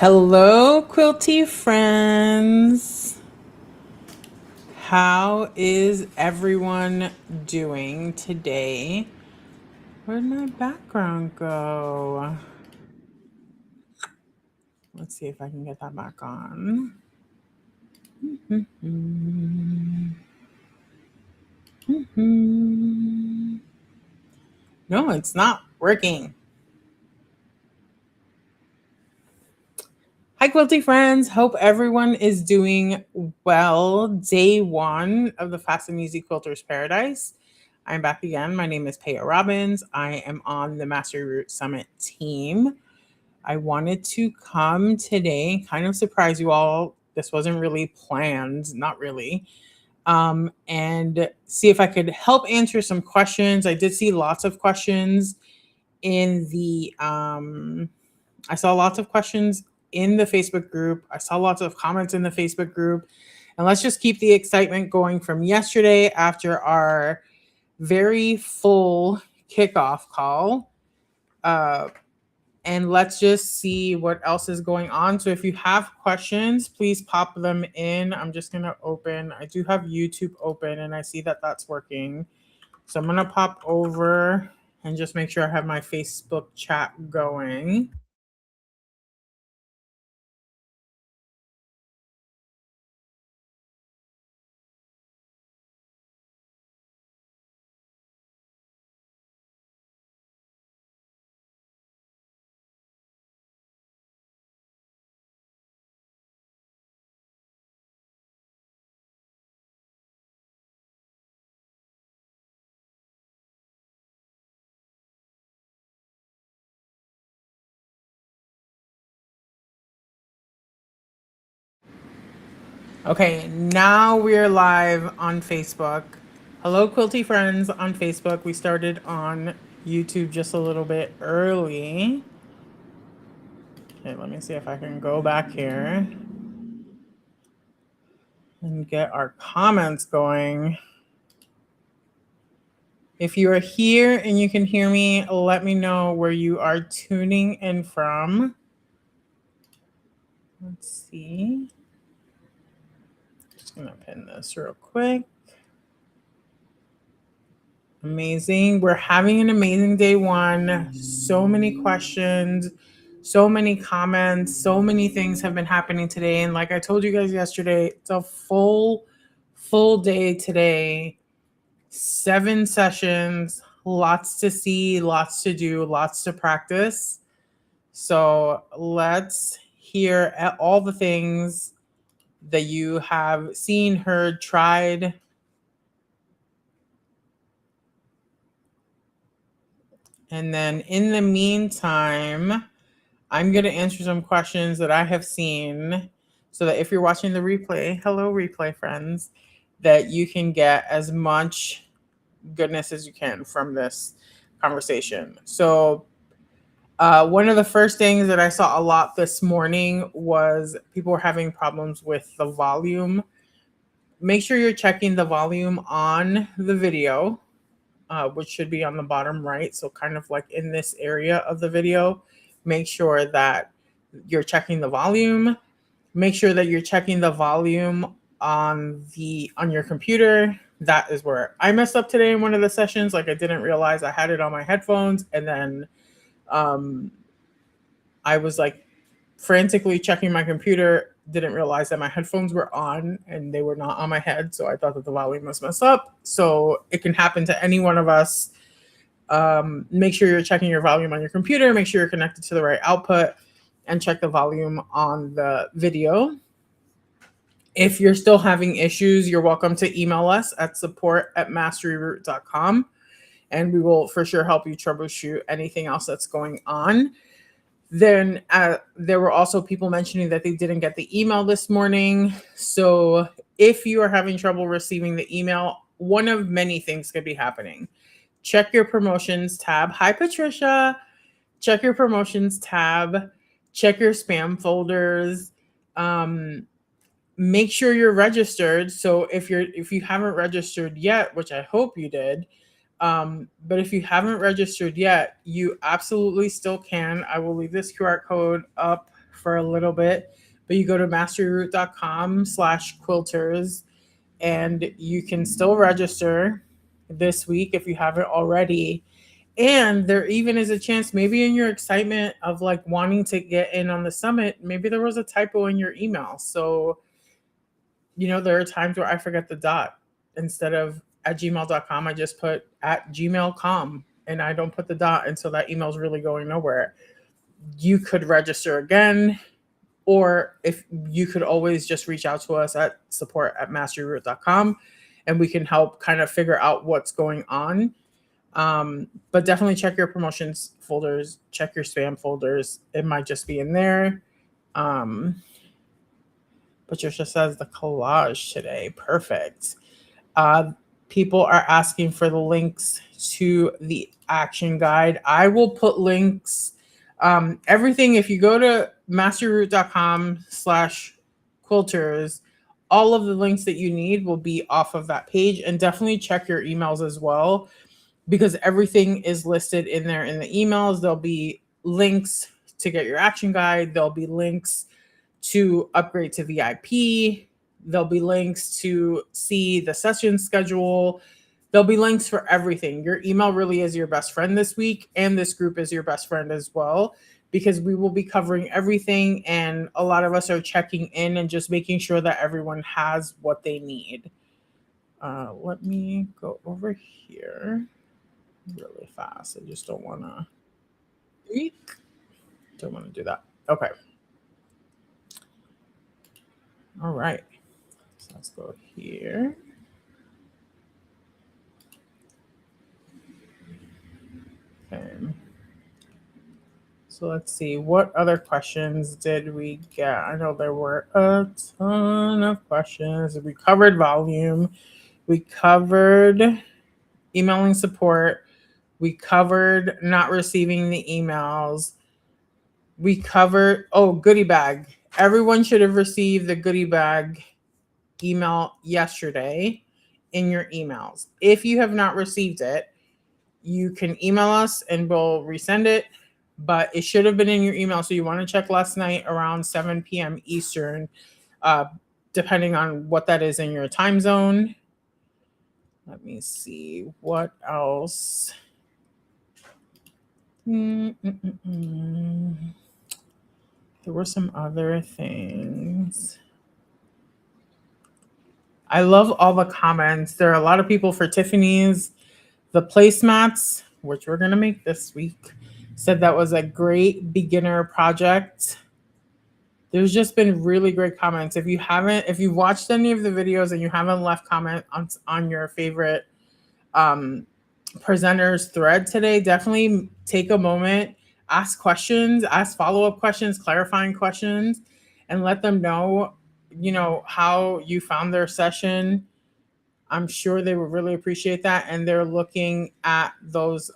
Hello, quilty friends. How is everyone doing today? Where'd my background go? Let's see if I can get that back on. No, it's not working. Hi, quilty friends. Hope everyone is doing well. Day one of the Fast and Easy Quilters Paradise. I'm back again. My name is Paya Robbins. I am on the Mastery Root Summit team. I wanted to come today, kind of surprise you all. This wasn't really planned, not really. And see if I could help answer some questions. I did see lots of questions in the I saw lots of questions in the Facebook group. I saw lots of comments in the Facebook group. And let's just keep the excitement going from yesterday after our very full kickoff call. And let's just see what else is going on. So if you have questions, please pop them in. I'm just going to open. I do have YouTube open and I see that that's working. So I'm going to pop over and just make sure I have my Facebook chat going. Okay, now we're live on Facebook. Hello, quilty friends on Facebook. We started on YouTube just a little bit early. Okay, let me see if I can go back here and get our comments going. If you are here and you can hear me, let me know where you are tuning in from. Let's see. Just gonna pin this real quick. Amazing. We're having an amazing day one. So many questions, so many comments, so many things have been happening today. And like I told you guys yesterday, it's a full day today. 7 sessions, lots to see, lots to do, lots to practice. So let's hear all the things that you have seen, heard, tried. And then in the meantime, I'm going to answer some questions that I have seen so that if you're watching the replay, hello, replay friends, that you can get as much goodness as you can from this conversation. So, one of the first things that I saw a lot this morning was people were having problems with the volume. Make sure you're checking the volume on the video, which should be on the bottom right. So kind of like in this area of the video, make sure that you're checking the volume. Make sure that you're checking the volume on your computer. That is where I messed up today in one of the sessions. Like I didn't realize I had it on my headphones, and then I was like frantically checking my computer, didn't realize that my headphones were on and they were not on my head. So I thought that the volume was messed up. So it can happen to any one of us. Make sure you're checking your volume on your computer, make sure you're connected to the right output, and check the volume on the video. If you're still having issues, you're welcome to email us at support@masteryroot.com, and we will for sure help you troubleshoot anything else that's going on. Then there were also people mentioning that they didn't get the email this morning. So if you are having trouble receiving the email, one of many things could be happening. Check your promotions tab. Hi, Patricia. Check your promotions tab. Check your spam folders. Make sure you're registered. So if you haven't registered yet, which I hope you did, but if you haven't registered yet, you absolutely still can. I will leave this QR code up for a little bit, but you go to masteryroot.com/quilters and you can still register this week if you haven't already. And there even is a chance, maybe in your excitement of like wanting to get in on the summit, maybe there was a typo in your email. So, there are times where I forget the dot. Instead of at gmail.com, I just put at gmail.com and I don't put the dot. And so that email is really going nowhere. You could register again, or if you could always just reach out to us at support@masteryroot.com and we can help kind of figure out what's going on. But definitely check your promotions folders, check your spam folders. It might just be in there. Patricia says the collage today. Perfect. People are asking for the links to the action guide. I will put links. Everything, if you go to masteryroot.com/quilters, all of the links that you need will be off of that page. And definitely check your emails as well, because everything is listed in there in the emails. There'll be links to get your action guide. There'll be links to upgrade to VIP. There'll be links to see the session schedule. There'll be links for everything. Your email really is your best friend this week, and this group is your best friend as well, because we will be covering everything, and a lot of us are checking in and just making sure that everyone has what they need. Let me go over here really fast. I just don't want to do that. Okay. All right. So let's go here. Okay. So let's see, what other questions did we get? I know there were a ton of questions. We covered volume. We covered emailing support. We covered not receiving the emails. We covered, goodie bag. Everyone should have received the goodie bag email yesterday in your emails. If you have not received it, you can email us and we'll resend it, but it should have been in your email. So you want to check last night around 7 p.m. Eastern, depending on what that is in your time zone. Let me see what else. There were some other things. I love all the comments. There are a lot of people for Tiffany's. The placemats, which we're going to make this week, said that was a great beginner project. There's just been really great comments. If you've watched any of the videos and you haven't left comment on your favorite presenters thread today, definitely take a moment, ask questions, ask follow-up questions, clarifying questions, and let them know, how you found their session. I'm sure they would really appreciate that. And they're looking at those,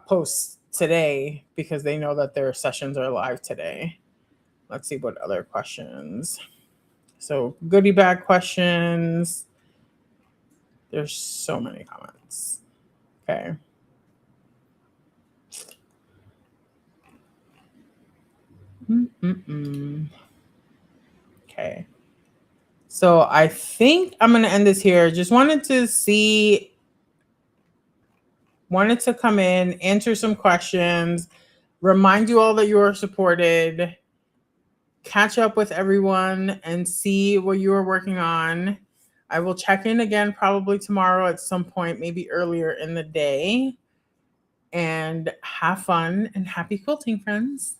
posts today because they know that their sessions are live today. Let's see what other questions. So goodie bag questions. There's so many comments. Okay. Okay. So I think I'm going to end this here. Just wanted to come in, answer some questions, remind you all that you are supported, catch up with everyone and see what you are working on. I will check in again probably tomorrow at some point, maybe earlier in the day. And have fun and happy quilting, friends.